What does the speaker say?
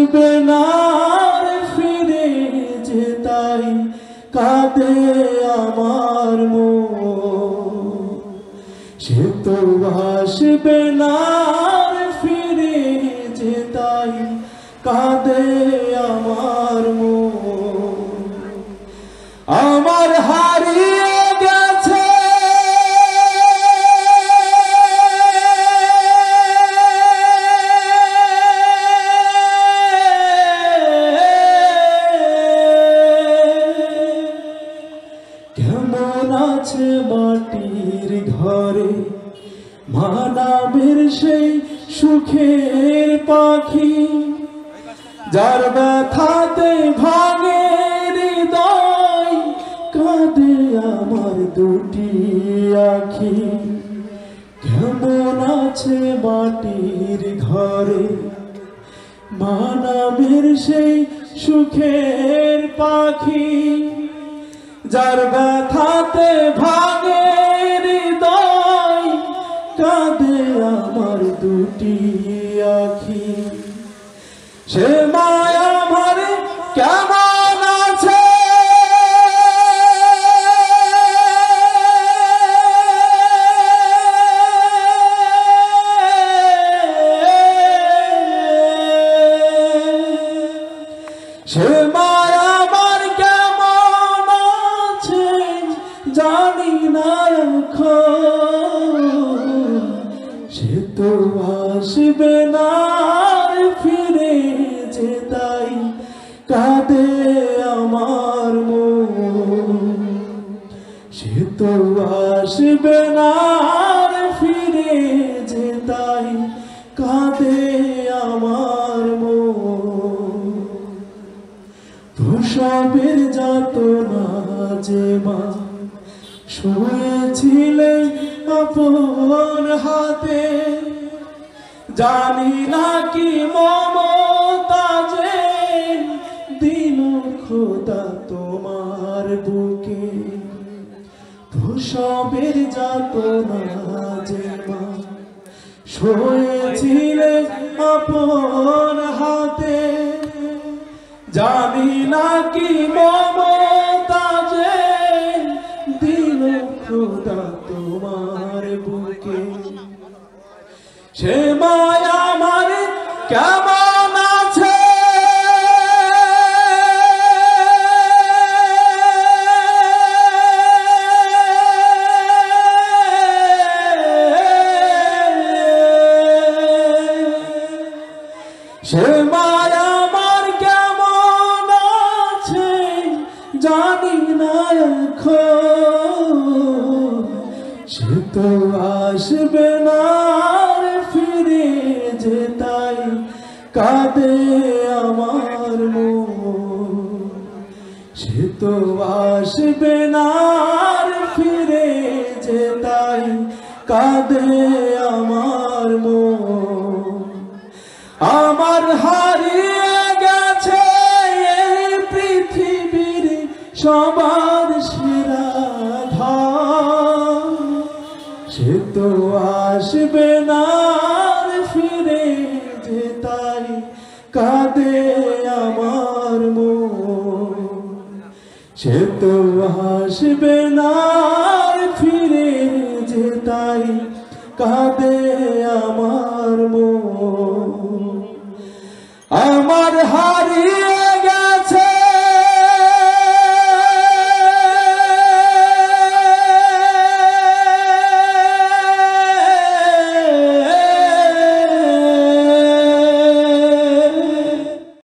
আসবে না রে ফিরে যে তাই কাঁদে আমার মন। সে তো আসবে না রে ফিরে যে তাই কাঁদে আমার মন। আমার হারিয়ে গেছে কেমন আছে মাটির ঘরে মানবের সেই সুখের পাখি, যার ব্যথাতে ভাঙে হৃদয় কাঁদে আমার দুটি আখি। কেমন আছে মাটির ঘরে মানবের সেই সুখের পাখি, যার ব্যথাতে ভাঙে হৃদয় কাঁদে আমার দুটি আখি। সে মায়া আমার কেমন আছে সে মায়া আমার কেমন আছে জানি না এখন। সে তো আসবে না ফিরে যে তাই কাঁদে আমার মন। সে তো আসবে না ফিরে যে তাই কাঁদে আমার মন। প্রসবের যাতনা যে মা শুয়েছিলে আপন হাতে, জানি না কি মমতা যে দিল খোদা তোমার বুকে। প্রসবের যাতনা যে মা শুয়েছিলে আপন হাতে, জানি না কি মমতা যে দিল খোদা তোমার বুকে। সে মায়া আমার কেমন আছে সে মায়া আমার কেমন আছে জানি না এখন। সে তো আসবে না ফিরে যে তাই কাঁদে আমার মন। সে তো আসবে না ফিরে যে তাই কাঁদে আমার মন। আমার হারিয়ে গেছে এই পৃথিবীর সবার সেরা ধন। সে তো আসবে না ফিরে যে তাই কাঁদে আমার মন। সে তো আসবে না ফিরে যে তাই কাঁদে আমার মন। আমার হারিয়ে